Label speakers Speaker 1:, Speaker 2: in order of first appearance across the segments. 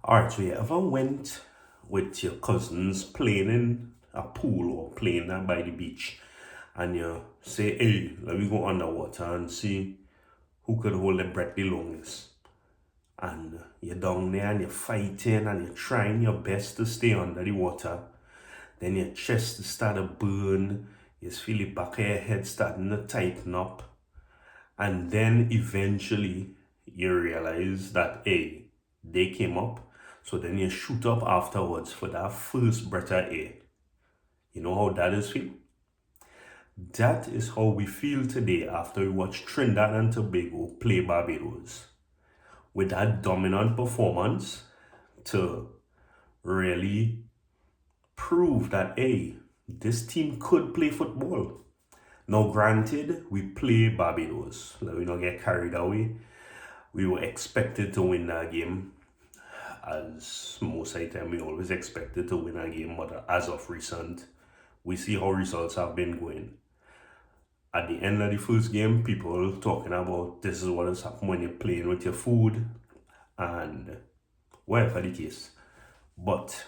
Speaker 1: Alright, so you ever went with your cousins playing in a pool or playing by the beach and you say, hey, let me go underwater and see who could hold their breath the longest? And you're down there and you're fighting and you're trying your best to stay under the water. Then your chest start to burn, you feel the back of your head starting to tighten up. And then eventually you realize that, hey, they came up. So then you shoot up afterwards for that first breath of air. You know how that is feel? That is how we feel today after we watch Trinidad and Tobago play Barbados. With that dominant performance to really prove that, hey, this team could play football. Now, granted, we play Barbados. Let me not get carried away. We were expected to win that game. As most of the time, we always expected to win a game, but as of recent, we see how results have been going. At the end of the first game, people talking about this is what has happened when you're playing with your food and whatever the case. But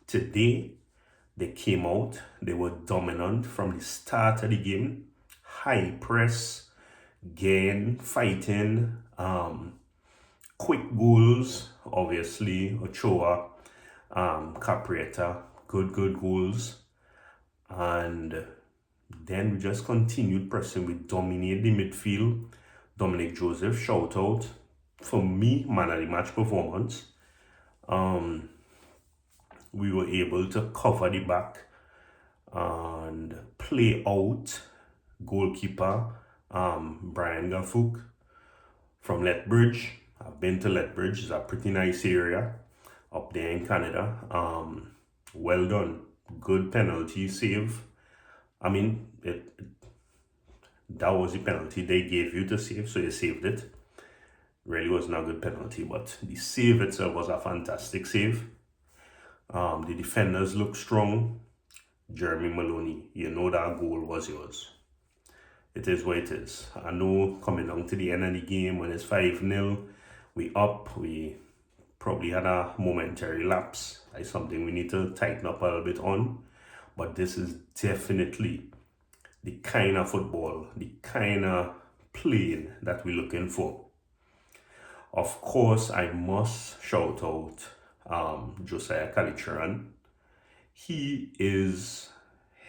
Speaker 1: today, they came out, they were dominant from the start of the game, high press, gain, fighting, quick goals, obviously, Ochoa, Caprieta, good goals. And then we just continued pressing. We dominated the midfield. Dominic Joseph, shout out. For me, man of the match performance. We were able to cover the back and play out goalkeeper Brian Gafuk from Lethbridge. I've been to Lethbridge. It's a pretty nice area up there in Canada. Well done. Good penalty save. I mean, that was the penalty they gave you to save, so you saved it. Really was not a good penalty, but the save itself was a fantastic save. The defenders look strong. Jeremy Maloney, you know that goal was yours. It is what it is. I know coming down to the end of the game when it's 5-0, we up, we probably had a momentary lapse. It's something we need to tighten up a little bit on. But this is definitely the kind of football, the kind of playing that we're looking for. Of course, I must shout out Josiah Kalicharan. He is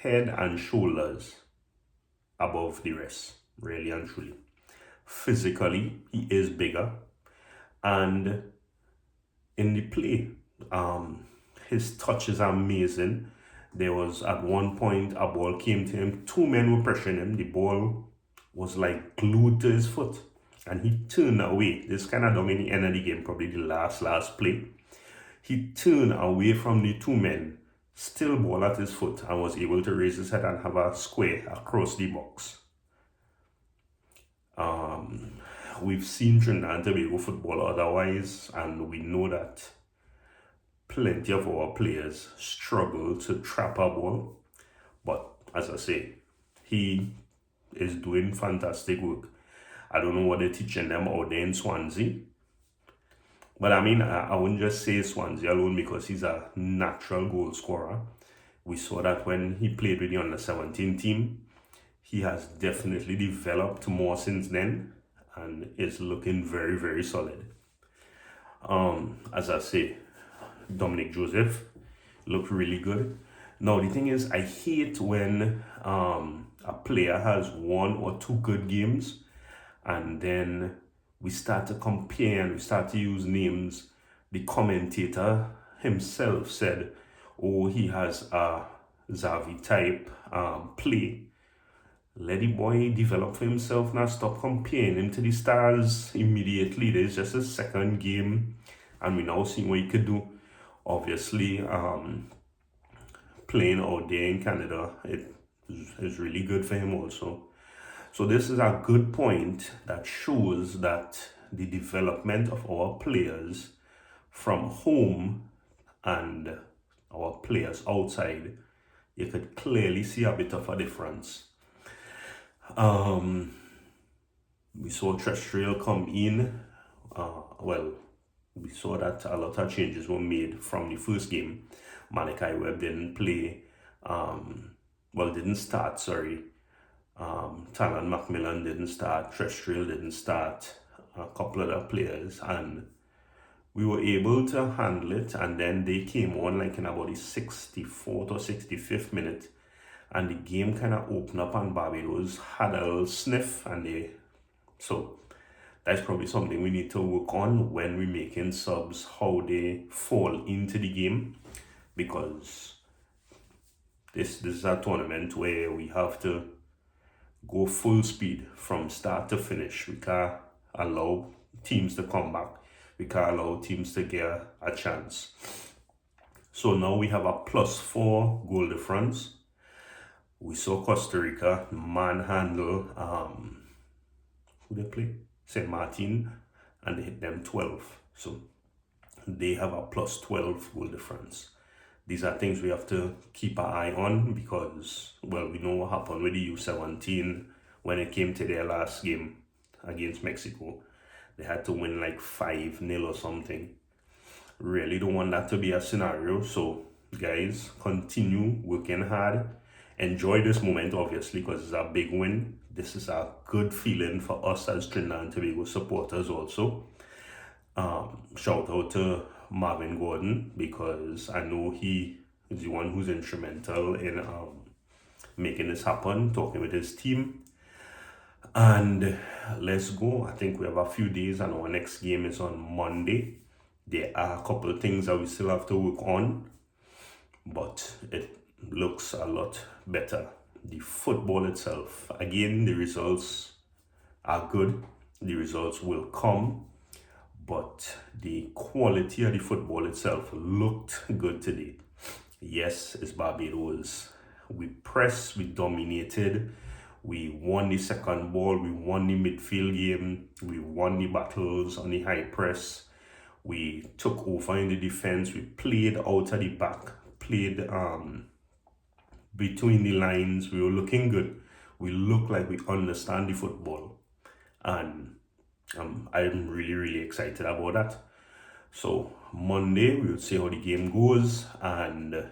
Speaker 1: head and shoulders above the rest, really and truly. Physically, he is bigger. And in the play, his touch is amazing. There was at one point a ball came to him, two men were pressuring him. The ball was like glued to his foot and he turned away. This kind of down in the end of the game, probably the last play. He turned away from the two men, still ball at his foot, and was able to raise his head and have a square across the box. We've seen Trinidad and Tobago football otherwise, and we know that plenty of our players struggle to trap a ball. But as I say, he is doing fantastic work. I don't know what they're teaching them out there in Swansea. But I mean, I wouldn't just say Swansea alone because he's a natural goal scorer. We saw that when he played with the under-17 team. He has definitely developed more since then and is looking very, very solid. As I say, Dominic Joseph looked really good. Now, the thing is, I hate when a player has one or two good games and then we start to compare and we start to use names. The commentator himself said, oh, he has a Xavi type play. Let the boy develop for himself now. Stop comparing him to the stars immediately. There's just a second game and we now see what he could do. Obviously, playing out there in Canada, it is really good for him also. So this is a good point that shows that the development of our players from home and our players outside, you could clearly see a bit of a difference. We saw Terrestrial come in. We saw that a lot of changes were made from the first game. Malachi Webb didn't play, didn't start, sorry. Talan Macmillan didn't start, Trestrill didn't start, a couple other players, and we were able to handle it. And then they came on like in about the 64th or 65th minute, and the game kind of opened up, and Barbados had a little sniff, and so that's probably something we need to work on when we're making subs, how they fall into the game, because this is a tournament where we have to go full speed from start to finish. We can't allow teams to come back. We can't allow teams to get a chance. So now we have a +4 goal difference. We saw Costa Rica manhandle who they play? St. Martin, and they hit them 12. So they have a +12 goal difference. These are things we have to keep an eye on, because, well, we know what happened with the U17 when it came to their last game against Mexico. They had to win like 5-0 or something. Really don't want that to be a scenario. So guys, continue working hard. Enjoy this moment, obviously, because it's a big win. This is a good feeling for us as Trinidad and Tobago supporters also. Shout out to Marvin Gordon, because I know he is the one who's instrumental in making this happen, talking with his team. And let's go. I think we have a few days, and our next game is on Monday. There are a couple of things that we still have to work on, but it looks a lot better. The football itself, again, the results are good. The results will come, but the quality of the football itself looked good today. Yes, it's Barbados. We pressed, we dominated, we won the second ball, we won the midfield game, we won the battles on the high press, we took over in the defense, we played out of the back, played between the lines. We were looking good. We look like we understand the football, and I'm really, really excited about that. So Monday we'll see how the game goes, and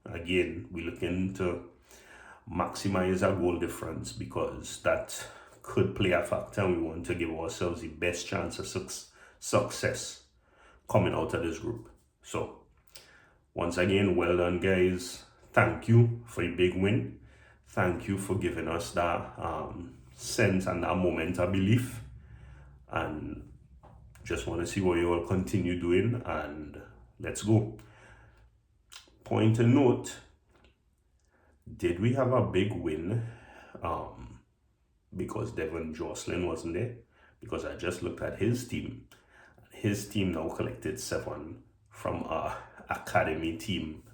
Speaker 1: again we're looking to maximize our goal difference, because that could play a factor, and we want to give ourselves the best chance of success coming out of this group. So once again, well done guys. Thank you for a big win. Thank you for giving us that sense and that moment of belief. And just want to see what you all continue doing, and let's go. Point to note, did we have a big win because Devon Jocelyn wasn't there? Because I just looked at his team. His team now collected 7 from our academy team,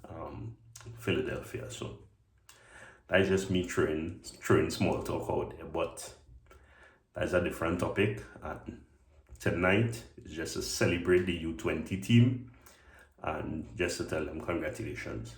Speaker 1: Philadelphia. So that's just me throwing small talk out there, but that's a different topic. And tonight is just to celebrate the U20 team and just to tell them congratulations.